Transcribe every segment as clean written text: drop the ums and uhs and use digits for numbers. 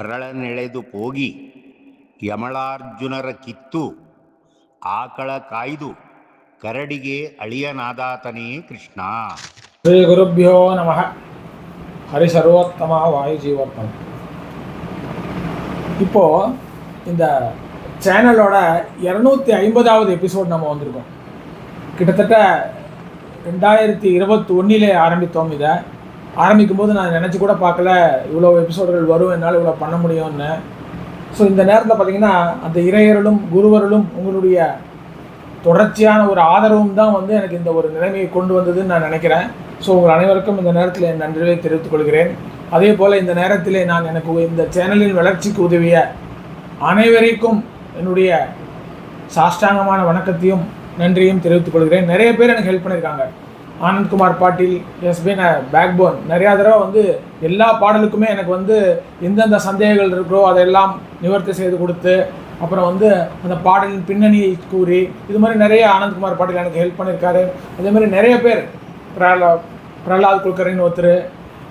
ಅರಳನೆಳೆದು ಹೋಗಿ ಯಮಳಾರ್ಜುನರ ಕಿತ್ತು ಆಕಳ ಕಾಯ್ದು ಕರಡಿಗೆ ಅಳಿಯನಾದಾತನೇ ಕೃಷ್ಣ. ಶ್ರೀ ಗುರುಭ್ಯೋ ನಮಃ. ஹரி சர்வோத்தமா வாயு ஜீவோத்தம். இப்போது இந்த சேனலோட 250வது எபிசோட் நம்ம வந்திருக்கோம். கிட்டத்தட்ட 2021 ஆரம்பித்தோம். இதை ஆரம்பிக்கும்போது நான் நினச்சி கூட பார்க்கல இவ்வளோ எபிசோடுகள் வரும், என்னால் இவ்வளோ பண்ண முடியும்னு. ஸோ இந்த நேரத்தில் பார்த்திங்கன்னா அந்த இறையர்களும் குருவர்களும் உங்களுடைய தொடர்ச்சியான ஒரு ஆதரவும் தான் எனக்கு இந்த ஒரு நிலைமையை கொண்டு வந்ததுன்னு நான் நினைக்கிறேன். ஸோ உங்கள் அனைவருக்கும் இந்த நேரத்தில் என் நன்றியை தெரிவித்துக் கொள்கிறேன். அதே போல் இந்த நேரத்தில் நான் எனக்கு இந்த சேனலின் வளர்ச்சிக்கு உதவிய அனைவருக்கும் என்னுடைய சாஷ்டாங்கமான வணக்கத்தையும் நன்றியும் தெரிவித்துக் கொள்கிறேன். நிறைய பேர் எனக்கு ஹெல்ப் பண்ணியிருக்காங்க. ஆனந்த்குமார் பாட்டில் எஸ் பீன் பேக் போன் நிறையா தடவை எல்லா பாடலுக்குமே எனக்கு எந்தெந்த சந்தேகங்கள் இருக்கிறோ அதையெல்லாம் நிவர்த்தி செய்து கொடுத்து, அப்புறம் அந்த பாடலின் பின்னணியை கூறி, இது மாதிரி நிறைய ஆனந்த்குமார் பாட்டில் எனக்கு ஹெல்ப் பண்ணியிருக்காரு. அதே மாதிரி நிறைய பேர் பிரகலாத் குல்கர்னின்னு ஒருத்தர்,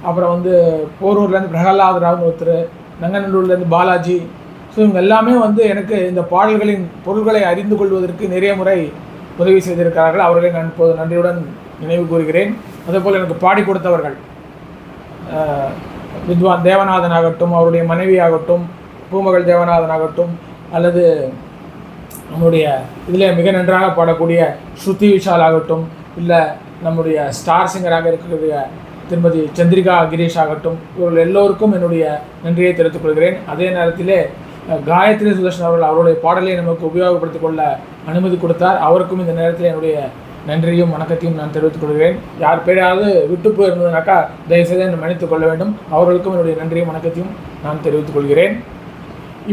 அப்புறம் போரூர்லேருந்து பிரகலாத் ராவ்னு ஒருத்தர், நங்கநல்லூர்லேருந்து பாலாஜி. ஸோ இவங்க எல்லாமே எனக்கு இந்த பாடல்களின் பொருள்களை அறிந்து கொள்வதற்கு நிறைய முறை உதவி செய்திருக்கிறார்கள். அவர்களை நான் இப்போது நன்றியுடன் நினைவு கூறுகிறேன். அதேபோல் எனக்கு பாடி கொடுத்தவர்கள் வித்வான் தேவநாதன் ஆகட்டும், அவருடைய மனைவி ஆகட்டும், பூமகள் தேவநாதன் ஆகட்டும், அல்லது நம்முடைய இதில் மிக நன்றாக பாடக்கூடிய ஸ்ருதி விஷால் ஆகட்டும், இல்லை நம்முடைய ஸ்டார் சிங்கராக இருக்கக்கூடிய திருமதி சந்திரிகா கிரீஷ் ஆகட்டும், இவர்கள் எல்லோருக்கும் என்னுடைய நன்றியை தெரிவித்துக் கொள்கிறேன். அதே நேரத்திலே காயத்ரி சுதர்ஷன் அவர்கள் அவருடைய பாடலை நமக்கு உபயோகப்படுத்திக் கொள்ள அனுமதி கொடுத்தார். அவருக்கும் இந்த நேரத்தில் என்னுடைய நன்றியும் வணக்கத்தையும் நான் தெரிவித்துக் கொள்கிறேன். யார் பேராவது விட்டு போயிருந்ததுனாக்கா தயவுசெய்து என்னை மன்னித்துக் கொள்ள வேண்டும். அவர்களுக்கும் என்னுடைய நன்றியும் வணக்கத்தையும் நான் தெரிவித்துக் கொள்கிறேன்.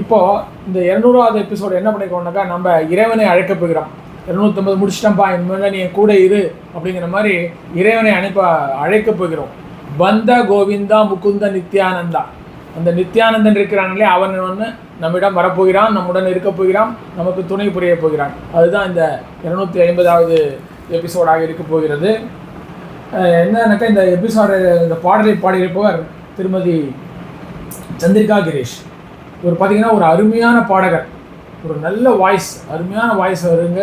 இப்போது இந்த 200வது எபிசோடு என்ன பண்ணிக்கோனாக்கா, நம்ம இறைவனை அழைக்கப் போகிறோம். 250 முடிச்சிட்டோம்ப்பா, இனிமேல் நீ கூட இரு அப்படிங்கிற மாதிரி இறைவனை அழைக்கப் போகிறோம். பந்த கோவிந்தா முகுந்த நித்யானந்தா, அந்த நித்யானந்தன் இருக்கிறாங்களே அவன் நம்மிடம் வரப்போகிறான், நம்முடன் இருக்கப் போகிறான், நமக்கு துணை புரிய போகிறான். அதுதான் இந்த 250வது எபிசோடாக இருக்க போகிறது. என்னன்னாக்கா, இந்த எபிசோடு இந்த பாடலை பாடியிருப்பவர் திருமதி சந்திரிகா கிரீஷ். இவர் பார்த்திங்கன்னா ஒரு அருமையான பாடகர், ஒரு நல்ல வாய்ஸ், அருமையான வாய்ஸ் வருங்க,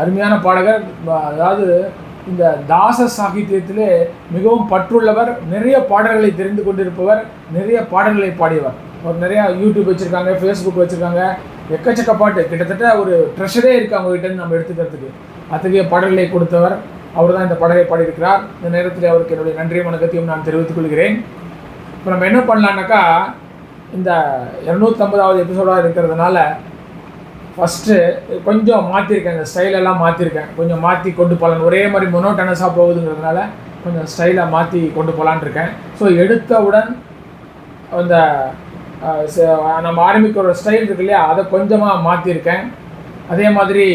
அருமையான பாடகர். அதாவது இந்த தாச சாகித்யத்திலே மிகவும் பற்றுள்ளவர், நிறைய பாடல்களை தெரிந்து கொண்டிருப்பவர், நிறைய பாடல்களை பாடியவர். அவர் நிறையா யூடியூப் வச்சுருக்காங்க, ஃபேஸ்புக் வச்சுருக்காங்க, எக்கச்சக்க பாட்டு, கிட்டத்தட்ட ஒரு ட்ரெஷரே இருக்குது அவங்ககிட்ட நம்ம எடுத்துக்கிறதுக்கு. அத்தகைய பாடல்களை கொடுத்தவர் அவர் தான் இந்த பாடலை பாடியிருக்கிறார். இந்த நேரத்தில் அவருக்கு என்னுடைய நன்றியும் வணக்கத்தையும் நான் தெரிவித்துக் கொள்கிறேன். இப்போ நம்ம என்ன பண்ணலான்னாக்கா, இந்த 250வது எபிசோடாக இருக்கிறதுனால ஃபஸ்ட்டு கொஞ்சம் மாற்றிருக்கேன், இந்த ஸ்டைலெல்லாம் மாற்றிருக்கேன், கொஞ்சம் மாற்றி கொண்டு போகலான்னு. ஒரே மாதிரி மொனோட்டனஸாக போகுதுங்கிறதுனால கொஞ்சம் ஸ்டைலை மாற்றி கொண்டு போகலான் இருக்கேன். ஸோ எடுத்தவுடன் அந்த நம்ம ஆரம்பிக்கிற ஸ்டைல் இருக்கு இல்லையா, அதை கொஞ்சமாக மாற்றிருக்கேன். அதே மாதிரி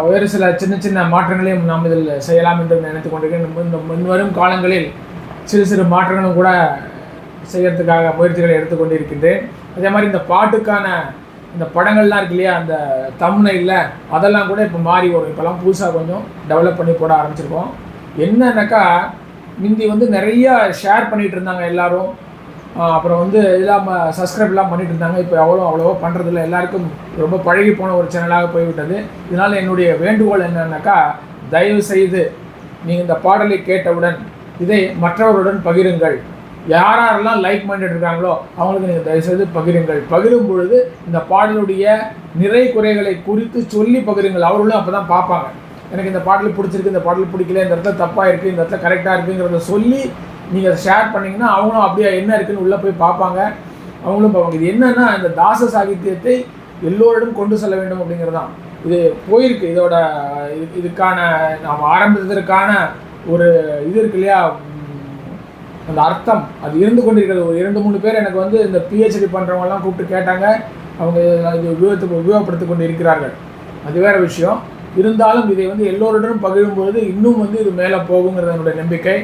வேறு சில சின்ன சின்ன மாற்றங்களையும் நாம் இதில் செய்யலாம் என்று நினைத்து கொண்டிருக்கேன். இந்த முன்வரும் காலங்களில் சிறு சிறு மாற்றங்களும் கூட செய்கிறதுக்காக முயற்சிகளை எடுத்துக்கொண்டிருக்கின்றேன். அதே மாதிரி இந்த பாட்டுக்கான இந்த படங்கள்லாம் இருக்கு இல்லையா, அந்த தம்ப்நெயில்ல அதெல்லாம் கூட இப்போ மாறி வரும். இப்போலாம் புதுசாக கொஞ்சம் டெவலப் பண்ணி போட ஆரம்பிச்சிருக்கோம். என்னன்னாக்கா, முந்தி நிறையா ஷேர் பண்ணிகிட்டு இருந்தாங்க எல்லோரும், அப்புறம் இதெல்லாம் சப்ஸ்கிரைப்லாம் பண்ணிகிட்டு இருந்தாங்க. இப்போ அவ்வளோவா பண்ணுறதில்ல, எல்லாருக்கும் ரொம்ப பழகி போன ஒரு சேனலாக போய்விட்டது. இதனால் என்னுடைய வேண்டுகோள் என்னன்னாக்கா, தயவு செய்து நீங்கள் இந்த பாடலை கேட்டவுடன் இதை மற்றவருடன் பகிருங்கள். யாரெல்லாம் லைக் மைண்டட் இருக்காங்களோ அவங்களுக்கு நீங்கள் தயவுசெய்து பகிருங்கள். பகிரும் பொழுது இந்த பாடலுடைய நிறை குறைகளை குறித்து சொல்லி பகிருங்கள். அவர்களும் அப்போ தான் பார்ப்பாங்க, எனக்கு இந்த பாடல் பிடிச்சிருக்கு, இந்த பாடல் பிடிக்கல, இந்த இடத்துல தப்பாக இருக்குது, இந்த இடத்துல கரெக்டாக இருக்குங்கிறத சொல்லி நீங்கள் அதை ஷேர் பண்ணிங்கன்னா அவங்களும் அப்படியே என்ன இருக்குதுன்னு உள்ளே போய் பார்ப்பாங்க, அவங்களும் பார்ப்பாங்க. இது என்னென்னா, இந்த தாச சாகித்யத்தை எல்லோரிடம் கொண்டு செல்ல வேண்டும் அப்படிங்கிறது தான் இது போயிருக்கு. இதுக்கான நாம் ஆரம்பித்ததற்கான ஒரு இது இருக்கு இல்லையா, அந்த அர்த்தம் அது இருந்து கொண்டிருக்கிறது. ஒரு 2-3 பேர் எனக்கு இந்த பிஹெச்டி பண்ணுறவங்கலாம் கூப்பிட்டு கேட்டாங்க, அவங்க இது உபயோகப்படுத்தி கொண்டு இருக்கிறார்கள். அது வேறு விஷயம். இருந்தாலும் இதை எல்லோருடனும் பகிரும்பொழுது இன்னும் இது மேலே போகுங்கிறது என்னுடைய நம்பிக்கை.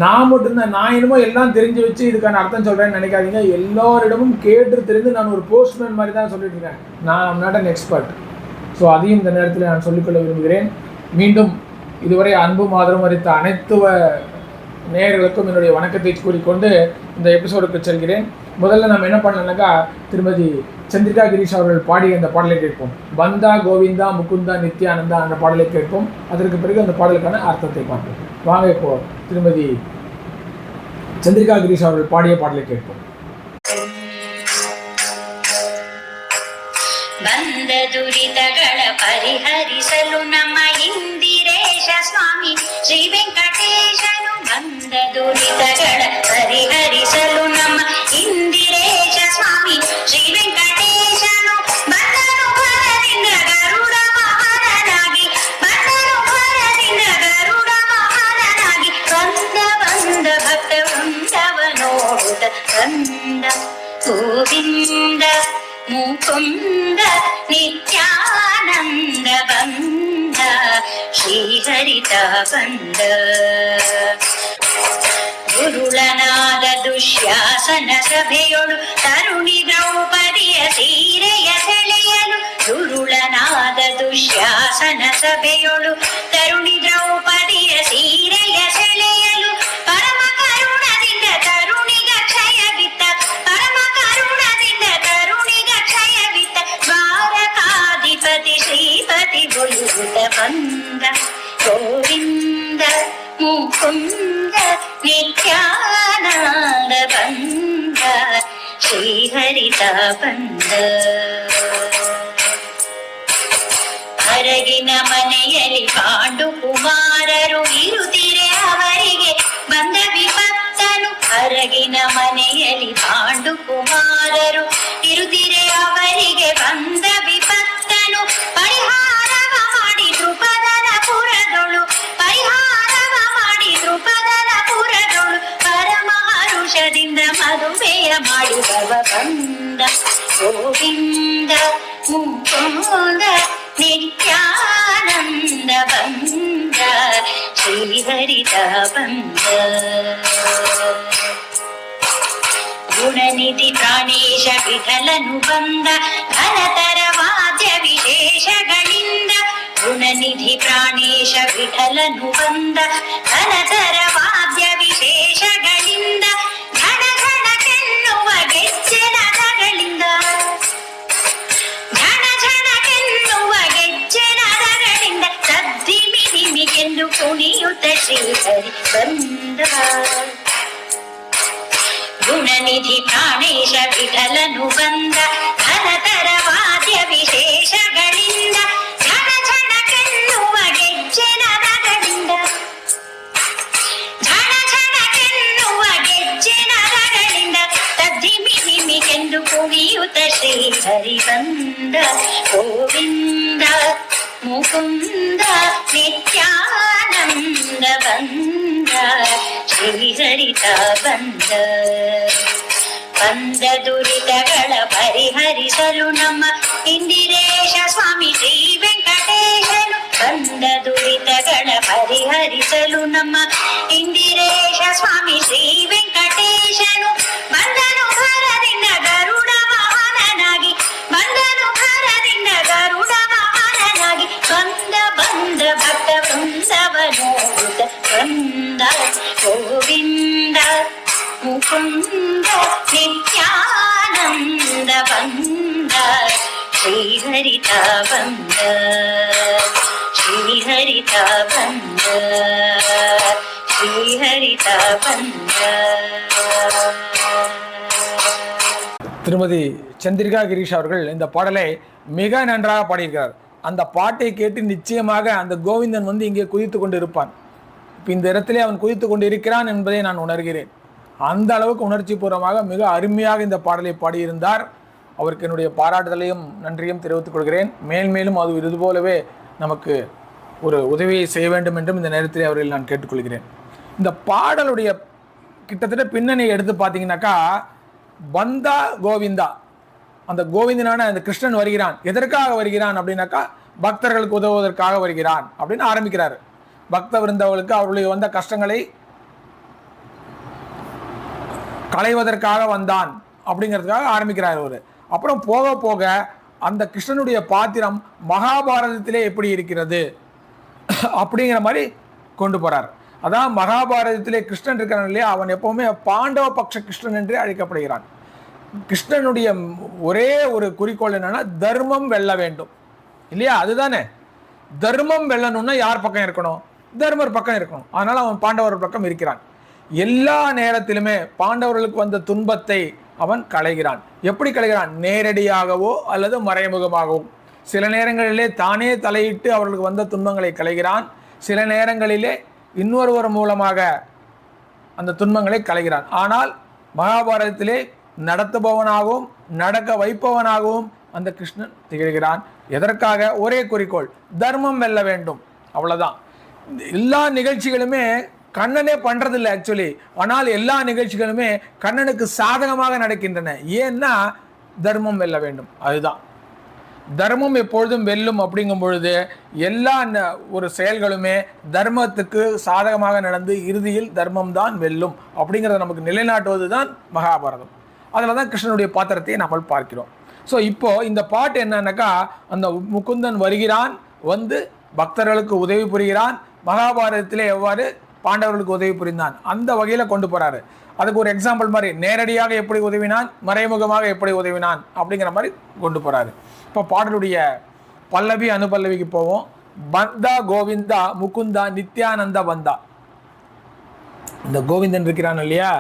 நான் மட்டும்தான், நான் என்னமோ எல்லாம் தெரிஞ்சு வச்சு இதுக்கான அர்த்தம் சொல்கிறேன்னு நினைக்காதீங்க. எல்லோரிடமும் கேட்டு தெரிந்து நான் ஒரு போஸ்ட்மேன் மாதிரி தான் சொல்லிட்டு இருக்கேன். நான் நாட் அன் எக்ஸ்பர்ட். ஸோ அதையும் இந்த நேரத்தில் நான் சொல்லிக்கொள்ள விரும்புகிறேன். மீண்டும் இதுவரை அன்பும் ஆதரவும் அளித்த அனைத்து நேயர்களுக்கும் என்னுடைய வணக்கத்தை கூறிக்கொண்டு இந்த எபிசோடுக்கு செல்கிறேன். முதல்ல நம்ம என்ன பண்ணலாம்னாக்கா திருமதி சந்திரிகா கிரீஷ் அவர்கள் பாடிய அந்த பாடலை கேட்போம். பந்தா கோவிந்தா முகுந்தா நித்யானந்தா அந்த பாடலை கேட்போம். அதற்கு பிறகு அந்த பாடலுக்கான அர்த்தத்தை பார்ப்போம். வாங்க இப்போ திருமதி சந்திரிகா கிரீஷ் அவர்கள் பாடிய பாடலை கேட்போம். ಬಂದ ದುರಿತಗಳ ಪರಿಹರಿಸಲು ನಮ್ಮ ಇಂದಿರೇಶ ಸ್ವಾಮಿ ಶ್ರೀ ವೆಂಕಟೇಶನು. ಬಂದ ದುರಿತಗಳ ಪರಿಹರಿಸಲು ನಮ್ಮ ಇಂದಿರೇಶ ಸ್ವಾಮಿ ಶ್ರೀ ವೆಂಕಟೇಶನು. ಬಂದನು ಭರದಿಂದ ಗರುಡ ವಾಹನನಾಗಿ, ಬಂದನು ಭರದಿಂದ ಗರುಡ ವಾಹನನಾಗಿ, ಬಂದ ಭಕ್ತ ವೃಂದವ ನೋಡುತ್ತ ಬಂದ ಗೋವಿಂದ ಮುಕುಂದ ನಿತ್ಯಾನಂದ ಬಂದ ಶ್ರೀಹರಿತ ಬಂದ. ಗುರುಳನಾದ ದುಶ್ಯಾಸನ ಸಭೆಯೊಳು ತರುಣಿ ದ್ರೌಪದಿಯ ಸೀರೆಯ ಸೆಳೆಯಲು. ಗುರುಳನಾದ ದುಶ್ಯಾಸನ ಸಭೆಯೊಳು ತರುಣಿ ದ್ರೌಪದಿಯ ಸೀರೆಯ ಸೆಳೆಯಲು. ಪರಮ ಕರುಣದಿಂದ ತರುಣಿಗ ಕ್ಷಯ ಬಿತ್ತ, ಪರಮ ಕರುಣದಿಂದ ತರುಣಿಗ ಕ್ಷಯ ಬಿತ್ತ. ದ್ವಾರಕಾಧಿಪತಿ ಶ್ರೀಪತಿ ಬೊಲುಗುತ್ತ ಬಂದ ಗೋವಿಂದ ಮುಕುಂದ ನಿತ್ಯಾನಂದ ಬಂದ ಶ್ರೀಹರಿತ ಬಂದ. ಹೊರಗಿನ ಮನೆಯಲ್ಲಿ ಪಾಂಡು ಕುಮಾರರು ಇರುತ್ತಿರೆ ಅವರಿಗೆ ಬಂದ ವಿಪತ್ತನು. ಹೊರಗಿನ ಮನೆಯಲ್ಲಿ ಪಾಂಡು ಕುಮಾರರು ಇರುತ್ತಿರೆ ಅವರಿಗೆ ಬಂದ ವಿಪತ್ತನು. ಪರಿಹಾರವ ಮಾಡಿ ದ್ರುಪದನ ಪುರದೊಳು, ಪರಿಹಾರವ ಮಾಡಿ ದ್ರುಪದನ ಪುರದೊಳು. ಪರಮ ಹರುಷದಿಂದ ಮದುವೆಯ ಮಾಡಿದವ ಬಂದ ಗೋವಿಂದ ಮುಕುಂದ ನಿತ್ಯಾನಂದ ಬಂದ ಶ್ರೀಹರಿತ ಬಂದ. ಗುಣನಿಧಿ ಪ್ರಾಣೇಶ ವಿಠಲನು ಬಂದ ಘನತರ ವಾದ್ಯ ವಿಶೇಷಗಳಿಂದ. ಗುಣನಿಧಿ ಪ್ರಾಣೇಶ ವಿಠಲನು ಬಂದ ಘನತರ ವಾದ್ಯ ವಿಶೇಷಗಳಿಂದ. ಘನ ಘನಕೆನ್ನುವ ಗೆಜ್ಜೆನದಗಳಿಂದ, ಘನ ಘನಕೆನ್ನುವ ಗೆಜ್ಜೆನದಗಳಿಂದ. ಸದ್ದಿಮಿ ದಿಮಿಗೆಂದು ಕುಣಿಯುತ್ತ ಶ್ರೀಹರಿ ಬಂದ. ಗುಣನಿಧಿ ಪ್ರಾಣೇಶ ವಿಠಲನು ಬಂದ ಘನತರ ವಾದ್ಯ ವಿಶೇಷಗಳಿಂದ. ಝಣ ಝಣಕೆನ್ನುವ ಗೆಜ್ಜೆನದಗಳಿಂದ, ಝಣ ಝಣಕೆನ್ನುವ ಗೆಜ್ಜೆನದಗಳಿಂದ. ತದ್ದಿಮಿ ದಿಮಿಗೆಂದು ಕುಣಿಯುತ್ತ ಶ್ರೀಹರಿ ಬಂದ ಗೋವಿಂದ ಮುಕುಂದ ನಿತ್ಯಾನಂದ ಬಂದ ಶ್ರೀಹರಿತ ಬಂದ. ಬಂದ ದುರಿತಗಳ ಪರಿಹರಿಸಲು ನಮ್ಮ ಇಂದಿರೇಶ ಸ್ವಾಮಿ ಶ್ರೀ ವೆಂಕಟೇಶನು. ಬಂದ ದುರಿತಗಳ ಪರಿಹರಿಸಲು ನಮ್ಮ ಇಂದಿರೇಶ ಸ್ವಾಮಿ ಶ್ರೀ ವೆಂಕಟೇಶನು. ಬಂದನು ಭರದಿಂದ ಗರುಡ ವಾಹನನಾಗಿ, ಬಂದನು ಭರದಿಂದ ಗರುಡ ವಾಹನನಾಗಿ. ಬಂದ ಭಕ್ತ ವೃಂದವ ನೋಡುತ್ತ ಬಂದ ಗೋವಿಂದ ಮುಕುಂದ ನಿತ್ಯಾನಂದ ಬಂದ ಶ್ರೀಹರಿತ ಬಂದ ಶ್ರೀಹರಿತ ಬಂದ ಶ್ರೀಹರಿತ ಬಂದ. திருமதி சந்திரிகா கிரீஷ் அவர்கள் இந்த பாடலை மிக நன்றாக பாடியிருக்கிறார். அந்த பாட்டை கேட்டு நிச்சயமாக அந்த கோவிந்தன் வந்து இங்கே குதித்து கொண்டு இருப்பான். இப்போ இந்த இடத்திலே அவன் குதித்து கொண்டு இருக்கிறான் என்பதை நான் உணர்கிறேன். அந்த அளவுக்கு உணர்ச்சி பூர்வமாக மிக அருமையாக இந்த பாடலை பாடியிருந்தார். அவருக்கு என்னுடைய பாராட்டுதலையும் நன்றியும் தெரிவித்துக் கொள்கிறேன். மேலும் அது இது போலவே நமக்கு ஒரு உதவியை செய்ய வேண்டும் என்றும் இந்த நேரத்தில் அவர்கள் நான் கேட்டுக்கொள்கிறேன். இந்த பாடலுடைய கிட்டத்தட்ட பின்னணியை எடுத்து பார்த்தீங்கன்னாக்கா, பந்தா கோவிந்தா, அந்த கோவிந்தனான அந்த கிருஷ்ணன் வருகிறான். எதற்காக வருகிறான் அப்படின்னாக்கா, பக்தர்களுக்கு உதவுவதற்காக வருகிறான் அப்படின்னு ஆரம்பிக்கிறார். பக்த விருந்தவர்களுக்கு அவர்களுடைய வந்த கஷ்டங்களை களைவதற்காக வந்தான் அப்படிங்கிறதுக்காக ஆரம்பிக்கிறார் அவர். அப்புறம் போக போக அந்த கிருஷ்ணனுடைய பாத்திரம் மகாபாரதத்திலே எப்படி இருக்கிறது அப்படிங்கிற மாதிரி கொண்டு போகிறார். அதான் மகாபாரதத்திலே கிருஷ்ணன் இருக்கிறான் இல்லையா, அவன் எப்போவுமே பாண்டவ பக்ஷ கிருஷ்ணன் என்றே அழைக்கப்படுகிறான். கிருஷ்ணனுடைய ஒரே ஒரு குறிக்கோள் என்னன்னா தர்மம் வெல்ல வேண்டும் இல்லையா? அதுதானே. தர்மம் வெல்லணும்னா யார் பக்கம் இருக்கணும்? தர்மர் பக்கம் இருக்கணும். அதனால அவன் பாண்டவர் பக்கம் இருக்கிறான். எல்லா நேரத்திலுமே பாண்டவர்களுக்கு வந்த துன்பத்தை அவன் களைகிறான். எப்படி களைகிறான்? நேரடியாகவோ அல்லது மறைமுகமாகவோ. சில நேரங்களிலே தானே தலையிட்டு அவர்களுக்கு வந்த துன்பங்களை களைகிறான். சில நேரங்களிலே இன்னொருவர் மூலமாக அந்த துன்பங்களை களைகிறான். ஆனால் மகாபாரதத்திலே நடத்துபவனாகவும் நடக்க வைப்பவனாகவும் அந்த கிருஷ்ணன் திகழ்கிறான். எதற்காக? ஒரே குறிக்கோள், தர்மம் வெல்ல வேண்டும், அவ்வளவுதான். எல்லா நிகழ்ச்சிகளுமே கண்ணனே பண்றதில்லை ஆக்சுவலி. ஆனால் எல்லா நிகழ்ச்சிகளுமே கண்ணனுக்கு சாதகமாக நடக்கின்றன. ஏன்னா தர்மம் வெல்ல வேண்டும், அதுதான். தர்மம் எப்பொழுதும் வெல்லும். அப்படிங்கும் பொழுது எல்லா ஒரு செயல்களுமே தர்மத்துக்கு சாதகமாக நடந்து இறுதியில் தர்மம் தான் வெல்லும் அப்படிங்கிறத நமக்கு நிலைநாட்டுவது தான் மகாபாரதம். அதில் தான் கிருஷ்ணனுடைய பாத்திரத்தை நம்ம பார்க்கிறோம். ஸோ இப்போ இந்த பாட்டு என்னன்னாக்கா, அந்த முகுந்தன் வருகிறான், வந்து பக்தர்களுக்கு உதவி புரிகிறான். மகாபாரதத்திலே எவ்வாறு பாண்டவர்களுக்கு உதவி புரிந்தான் அந்த வகையில் கொண்டு போறாரு. அதுக்கு ஒரு எக்ஸாம்பிள் மாதிரி நேரடியாக எப்படி உதவினான், மறைமுகமாக எப்படி உதவினான் அப்படிங்கிற மாதிரி கொண்டு போறாரு. இப்போ பாடலுடைய பல்லவி அனுபல்லவிக்கு போவோம். பந்தா கோவிந்தா முகுந்தா நித்யானந்த பந்தா. இந்த கோவிந்தன் இருக்கிறான் இல்லையா,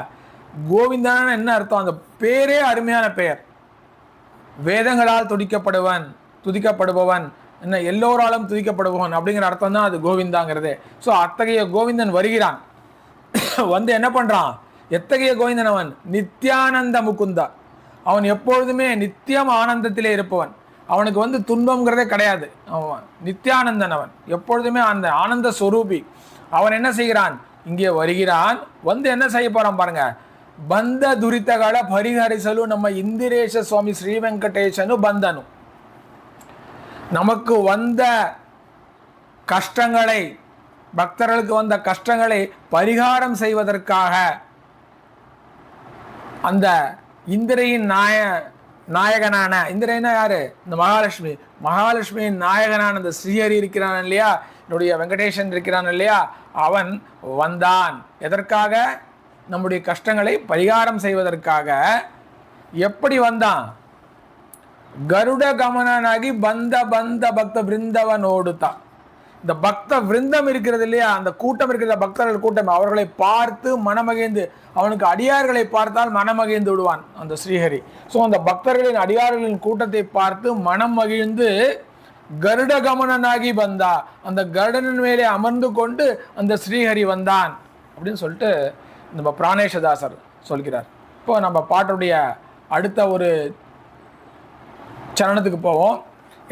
கோவிந்தான என்ன அர்த்தம்? அந்த பேரே அருமையான பெயர். வேதங்களால் துதிக்கப்படுபவன், என்ன எல்லோராலும் துதிக்கப்படுபவன் அப்படிங்கிற அர்த்தம் தான் அது கோவிந்தாங்கிறது. ஸோ அத்தகைய கோவிந்தன் வருகிறான். வந்து என்ன பண்றான்? எத்தகைய கோவிந்தன் அவன்? நித்யானந்த முகுந்தா. அவன் எப்பொழுதுமே நித்தியம் ஆனந்தத்திலே இருப்பவன். அவனுக்கு வந்து துன்பம்ங்கிறதே கிடையாது. அவன் நித்யானந்தன். அவன் எப்பொழுதுமே அந்த ஆனந்த ஸ்வரூபி. அவன் என்ன செய்கிறான்? இங்கே வருகிறான். வந்து என்ன செய்ய போறான் பாருங்க. ಬಂದ ದುರಿತಗಳ ಪರಿಹರಿಸಲು ನಮ್ಮ ಇಂದಿರೇಶ சுவாமி ஸ்ரீ வெங்கடேசனு பந்தனு. நமக்கு வந்த கஷ்டங்களை, பக்தர்களுக்கு வந்த கஷ்டங்களை பரிகாரம் செய்வதற்காக அந்த இந்திரையின் நாயகனான, இந்திரைனா யாரு? இந்த மகாலட்சுமி. மகாலட்சுமியின் நாயகனான அந்த ஸ்ரீஹரி இருக்கிறான் இல்லையா, என்னுடைய வெங்கடேசன் இருக்கிறான் இல்லையா, அவன் வந்தான். எதற்காக? நம்முடைய கஷ்டங்களை பரிகாரம் செய்வதற்காக. எப்படி வந்தான்? கருட கமனாகி பந்த பக்த பிருந்தவனோடுதான். இந்த பக்த விருந்தம் இருக்கிறது இல்லையா, அந்த கூட்டம் இருக்கிற பக்தர்கள் கூட்டம், அவர்களை பார்த்து மனமகிழ்ந்து, அவனுக்கு அடியார்களை பார்த்தால் மனமகிழ்ந்து விடுவான் அந்த ஸ்ரீஹரி. ஸோ அந்த பக்தர்களின் அடியார்களின் கூட்டத்தை பார்த்து மனம் மகிழ்ந்து கருட கமனாகி வந்தா, அந்த கருடனின் மேலே அமர்ந்து கொண்டு அந்த ஸ்ரீஹரி வந்தான் அப்படின்னு சொல்லிட்டு நம்ம பிராணேஷதாசர் சொல்கிறார். இப்போ நம்ம பாட்டுடைய அடுத்த ஒரு சரணத்துக்கு போவோம்.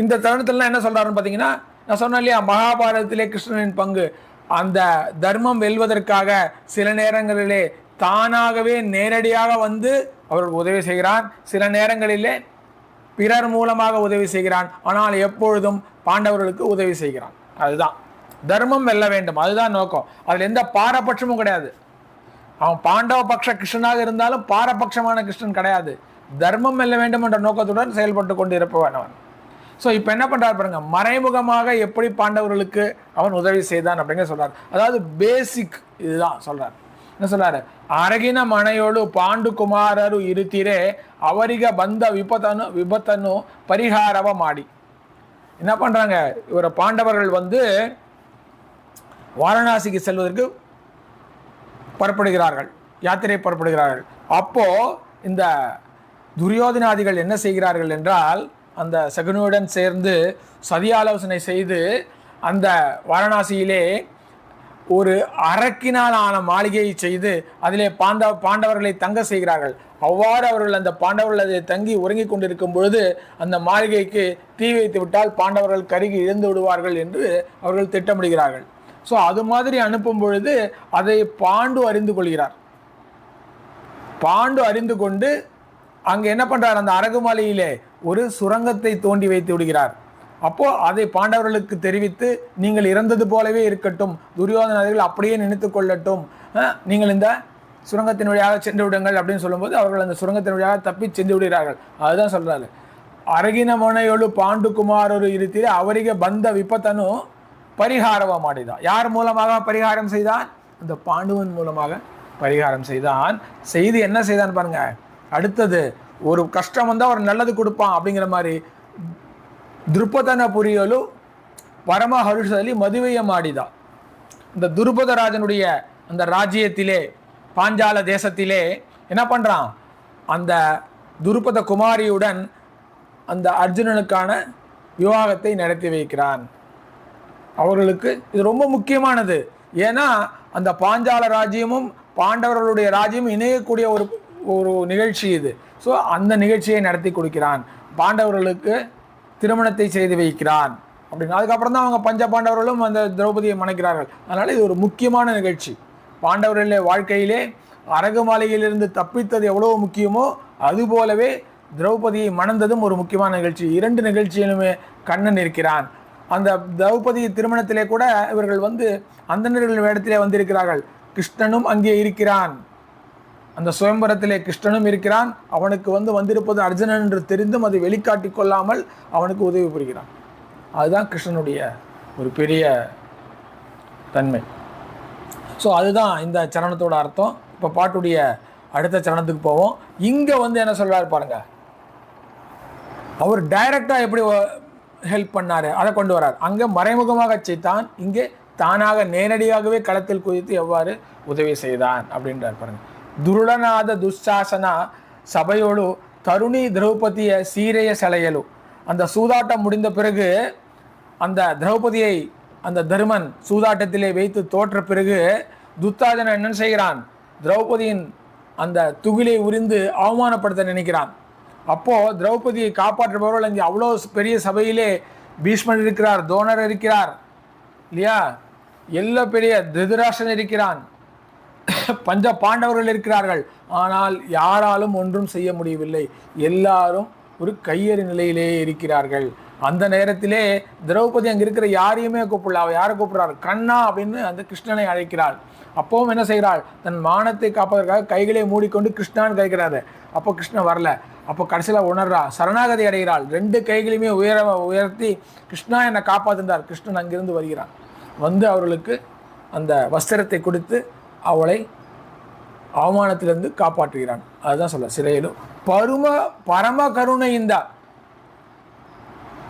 இந்த தருணத்துல என்ன சொல்றாருன்னு பார்த்தீங்கன்னா, நான் சொன்னேன் இல்லையா, மகாபாரதத்திலே கிருஷ்ணனின் பங்கு. அந்த தர்மம் வெல்வதற்காக சில நேரங்களிலே தானாகவே நேரடியாக வந்து அவருக்கு உதவி செய்கிறான், சில நேரங்களிலே பிறர் மூலமாக உதவி செய்கிறான். ஆனால் எப்பொழுதும் பாண்டவர்களுக்கு உதவி செய்கிறான். அதுதான் தர்மம் வெல்ல வேண்டும், அதுதான் நோக்கம். அதில் எந்த பாரபட்சமும் கிடையாது. அவன் பாண்டவ பக்ஷ கிருஷ்ணனாக இருந்தாலும் பாரபட்சமான கிருஷ்ணன் கிடையாது. தர்மம் வெல்ல வேண்டும் என்ற நோக்கத்துடன் செயல்பட்டு கொண்டு இருப்பவன் அவன். ஸோ இப்போ என்ன பண்றாரு பாருங்க, மறைமுகமாக எப்படி பாண்டவர்களுக்கு அவன் உதவி செய்தான் அப்படிங்கிற சொல்றாரு. அதாவது பேசிக் இதுதான் சொல்றாரு. என்ன சொல்றாரு? அரகின மனையோடு பாண்டு குமாரரு இருத்திரே அவரிக பந்த விபத்தனு பரிகாரவ மாடி. என்ன பண்றாங்க? இவரை பாண்டவர்கள் வந்து வாரணாசிக்கு செல்வதற்கு புறப்படுகிறார்கள், யாத்திரை புறப்படுகிறார்கள். அப்போ இந்த துரியோதனாதிகள் என்ன செய்கிறார்கள் என்றால், அந்த சகுனியுடன் சேர்ந்து சதி ஆலோசனை செய்து அந்த வாரணாசியிலே ஒரு அரக்கினால் ஆன மாளிகையை செய்து அதிலே பாண்டவர்களை தங்க செய்கிறார்கள். அவ்வாறு அவர்கள் அந்த பாண்டவர்கள் அதை தங்கி உறங்கிக் கொண்டிருக்கும் பொழுது அந்த மாளிகைக்கு தீ வைத்து விட்டால் பாண்டவர்கள் கருகி இழந்து விடுவார்கள் என்று அவர்கள் திட்டமிடுகிறார்கள். ஸோ அது மாதிரி அனுப்பும் பொழுது அதை பாண்டு அறிந்து கொள்கிறார். பாண்டு அறிந்து கொண்டு அங்கே என்ன பண்றார்? அந்த அரகுமலையிலே ஒரு சுரங்கத்தை தோண்டி வைத்து விடுகிறார். அப்போ அதை பாண்டவர்களுக்கு தெரிவித்து, நீங்கள் இறந்தது போலவே இருக்கட்டும், துரியோதனர்கள் அப்படியே நினைத்து கொள்ளட்டும், நீங்கள் இந்த சுரங்கத்தின் வழியாக சென்று விடுங்கள் அப்படின்னு சொல்லும்போது அவர்கள் அந்த சுரங்கத்தின் வழியாக தப்பி சென்று விடுகிறார்கள். அதுதான் சொல்றாரு. அரகின மனையோடு பாண்டு குமார் ஒரு இருத்திலே அவரிக பந்த விபத்தனு பரிகாரவ மாடிதான். யார் மூலமாக பரிகாரம் செய்தான்? அந்த பாண்டுவன் மூலமாக பரிகாரம் செய்தான். செய்து என்ன செய்தான் பாருங்க. அடுத்தது ஒரு கஷ்டம் வந்தால் அவர் நல்லது கொடுப்பான் அப்படிங்கிற மாதிரி திருப்பதன புரியலு பரம ஹருஷலி மதுவைய மாடிதா. இந்த துருபதராஜனுடைய அந்த ராஜ்யத்திலே பாஞ்சால தேசத்திலே என்ன பண்ணுறான், அந்த துருபத குமாரியுடன் அந்த அர்ஜுனனுக்கான விவாகத்தை நடத்தி வைக்கிறான். அவர்களுக்கு இது ரொம்ப முக்கியமானது. ஏன்னா அந்த பாஞ்சால ராஜ்யமும் பாண்டவர்களுடைய ராஜ்யமும் இணையக்கூடிய ஒரு நிகழ்ச்சி இது. ஸோ அந்த நிகழ்ச்சியை நடத்தி கொடுக்கிறான். பாண்டவர்களுக்கு திருமணத்தை செய்து வைக்கிறான் அப்படின்னு. அதுக்கப்புறம் தான் அவங்க பஞ்ச பாண்டவர்களும் அந்த திரௌபதியை மணக்கிறார்கள். அதனால் இது ஒரு முக்கியமான நிகழ்ச்சி. பாண்டவர்களுடைய வாழ்க்கையிலே அரகு மாளிகையிலிருந்து தப்பித்தது எவ்வளோ முக்கியமோ அதுபோலவே திரௌபதியை மணந்ததும் ஒரு முக்கியமான நிகழ்ச்சி. 2 நிகழ்ச்சியிலுமே கண்ணன் இருக்கிறான். அந்த திரௌபதி திருமணத்திலே கூட இவர்கள் அந்தணர்கள் வேடத்திலே வந்திருக்கிறார்கள். கிருஷ்ணனும் அங்கே இருக்கிறான். அந்த சுயம்பரத்திலே கிருஷ்ணனும் இருக்கிறான். அவனுக்கு வந்திருப்பது அர்ஜுனன் என்று தெரிந்தும் அதை வெளிக்காட்டி கொள்ளாமல் அவனுக்கு உதவி புரிகிறான். அதுதான் கிருஷ்ணனுடைய ஒரு பெரிய தன்மை. ஸோ அதுதான் இந்த சரணத்தோட அர்த்தம். இப்போ பாட்டுடைய அடுத்த சரணத்துக்கு போவோம். இங்கே என்ன சொல்கிறார் பாருங்க, அவர் டைரக்டாக எப்படி ஹெல்ப் பண்ணார் அதை கொண்டு வரார். அங்கே மறைமுகமாக செய்தான், இங்கே தானாக நேரடியாகவே களத்தில் குதித்து எவ்வாறு உதவி செய்தான் அப்படின்றார் பாருங்க. துருடநாத துஷாசன சபையோடு தருணி திரௌபதிய சீரைய சலையலு. அந்த சூதாட்டம் முடிந்த பிறகு அந்த திரௌபதியை அந்த தருமன் சூதாட்டத்திலே வைத்து தோற்ற பிறகு துத்தாஜன என்ன செய்கிறான், திரௌபதியின் அந்த துகிலை உரிந்து அவமானப்படுத்த நினைக்கிறான். அப்போது திரௌபதியை காப்பாற்றுபவர்கள் அங்கே அவ்வளோ பெரிய சபையிலே பீஷ்மன் இருக்கிறார், தோணர் இருக்கிறார் இல்லையா, எல்லா பெரிய திருதராஷ்டிரன் இருக்கிறான், பஞ்ச பாண்டவர்கள் இருக்கிறார்கள். ஆனால் யாராலும் ஒன்றும் செய்ய முடியவில்லை. எல்லாரும் ஒரு கையெறி நிலையிலே இருக்கிறார்கள். அந்த நேரத்திலே திரௌபதி அங்கே இருக்கிற யாரையுமே கூப்பிடல. அவள் யாரை கூப்பிட்றாரு, கண்ணா அப்படின்னு அந்த கிருஷ்ணனை அழைக்கிறாள். அப்பவும் என்ன செய்கிறாள், தன் மானத்தை காப்பதற்காக கைகளை மூடிக்கொண்டு கிருஷ்ணான்னு கேட்கிறாரு. அப்போ கிருஷ்ணன் வரல. அப்போ கடைசியில் உணர்றா, சரணாகதி அடைகிறாள். 2 கைகளையுமே உயர்த்தி கிருஷ்ணா என்னை காப்பாற்றுந்தார். கிருஷ்ணன் அங்கிருந்து வருகிறான். அவர்களுக்கு அந்த வஸ்திரத்தை கொடுத்து அவளை அவமானத்திலிருந்து காப்பாற்றுகிறான். அதுதான் சொல்ல சிறையிலும் பரம கருணை. இந்த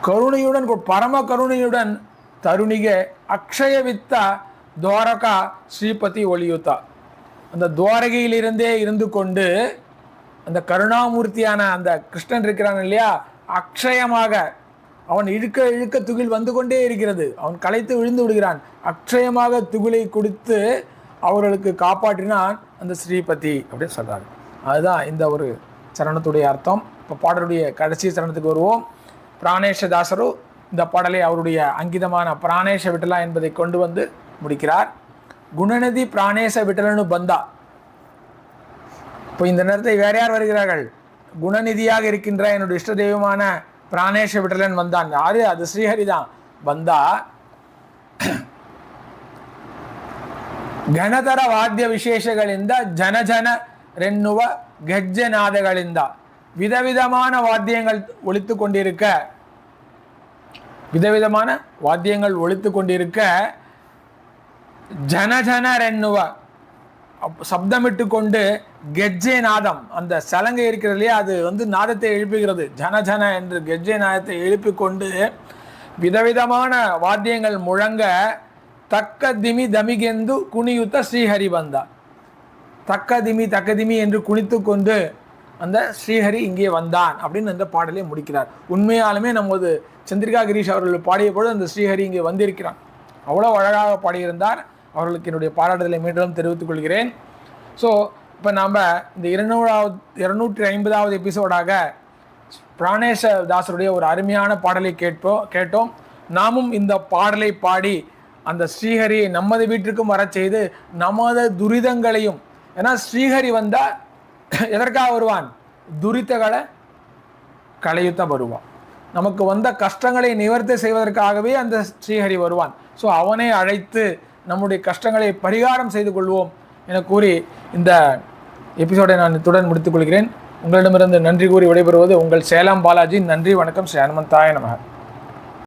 கருணையுடன் பரம கருணையுடன் தருணிக அக்ஷயவித்த துவாரகா ஸ்ரீபதி ஒளியுத்தா. அந்த துவாரகையிலிருந்தே இருந்து கொண்டு அந்த கருணாமூர்த்தியான அந்த கிருஷ்ணன் இருக்கிறான் இல்லையா, அக்ஷயமாக அவன் இழுக்க இழுக்க துகில் வந்து கொண்டே இருக்கிறது. அவன் களைத்து விழுந்து விடுகிறான். அக்ஷயமாக துகிலை கொடுத்து அவர்களுக்கு காப்பாற்றினான் அந்த ஸ்ரீபதி அப்படின்னு சொல்கிறார். அதுதான் இந்த ஒரு சரணத்துடைய அர்த்தம். இப்போ பாடலுடைய கடைசி சரணத்துக்கு வருவோம். பிராணேஷதாசரு இந்த பாடலை அவருடைய அங்கிதமான பிராணேஷ விட்டலா என்பதை கொண்டு முடிக்கிறார். குணநிதி பிராணேச விட்டலனு பந்தா. இப்போ இந்த நேரத்தில் வேற யார் வருகிறார்கள், குணநிதியாக இருக்கின்ற என்னுடைய இஷ்ட தெய்வமான பிராணேஷ விட்டலன் வந்தான். யாரு, அது ஸ்ரீஹரி தான். பந்தா ಗಣತರ ವಾದ್ಯ ವಿಶೇಷಗಳಿಂದ ಜನರೆನ್ನುವ ಗೆಜ್ಜೆನಾದಗಳಿಂದ விதவிதமான வாத்தியங்கள் ஒலித்து கொண்டிருக்க ஜனரென்னுவ சப்தமிட்டு கொண்டு கெஜ்ஜே நாதம், அந்த சலங்கை இருக்கிறது இல்லையா, அது நாதத்தை எழுப்புகிறது. ஜன என்று கெஜ்ஜே நாதத்தை எழுப்பிக் கொண்டு விதவிதமான வாத்தியங்கள் முழங்க தக்க திமி தமிகெந்து குனியுத்த ஸ்ரீஹரி வந்தா. தக்கதிமி என்று குனித்து கொண்டு அந்த ஸ்ரீஹரி இங்கே வந்தான் அப்படின்னு அந்த பாடலை முடிக்கிறார். உண்மையாலுமே நமது சந்திரிகா கிரீஷ் அவர்கள் பாடிய பொழுது அந்த ஸ்ரீஹரி இங்கே வந்திருக்கிறான். அவ்வளோ அழகாக பாடியிருந்தார். அவர்களுக்கு என்னுடைய பாராட்டுதலை மீண்டும் தெரிவித்துக் கொள்கிறேன். ஸோ இப்போ நாம் இந்த 250வது எபிசோடாக பிராணேஷதாசருடைய ஒரு அருமையான பாடலை கேட்டோம். நாமும் இந்த பாடலை பாடி அந்த ஸ்ரீஹரியை நமது வீட்டிற்கும் வர செய்து நமது துரிதங்களையும், ஏன்னா ஸ்ரீஹரி வந்தால் எதற்காக வருவான், துரிதங்களை களையுத்த வருவான். நமக்கு வந்த கஷ்டங்களை நிவர்த்தி செய்வதற்காகவே அந்த ஸ்ரீஹரி வருவான். ஸோ அவனை அழைத்து நம்முடைய கஷ்டங்களை பரிகாரம் செய்து கொள்வோம் என கூறி இந்த எபிசோடை நான் இத்துடன் முடித்துக் கொள்கிறேன். உங்களிடமிருந்து நன்றி கூறி விடைபெறுவது உங்கள் சேலம் பாலாஜி. நன்றி, வணக்கம். ஸ்ரீ ஹனுமந்தாய நமஹ.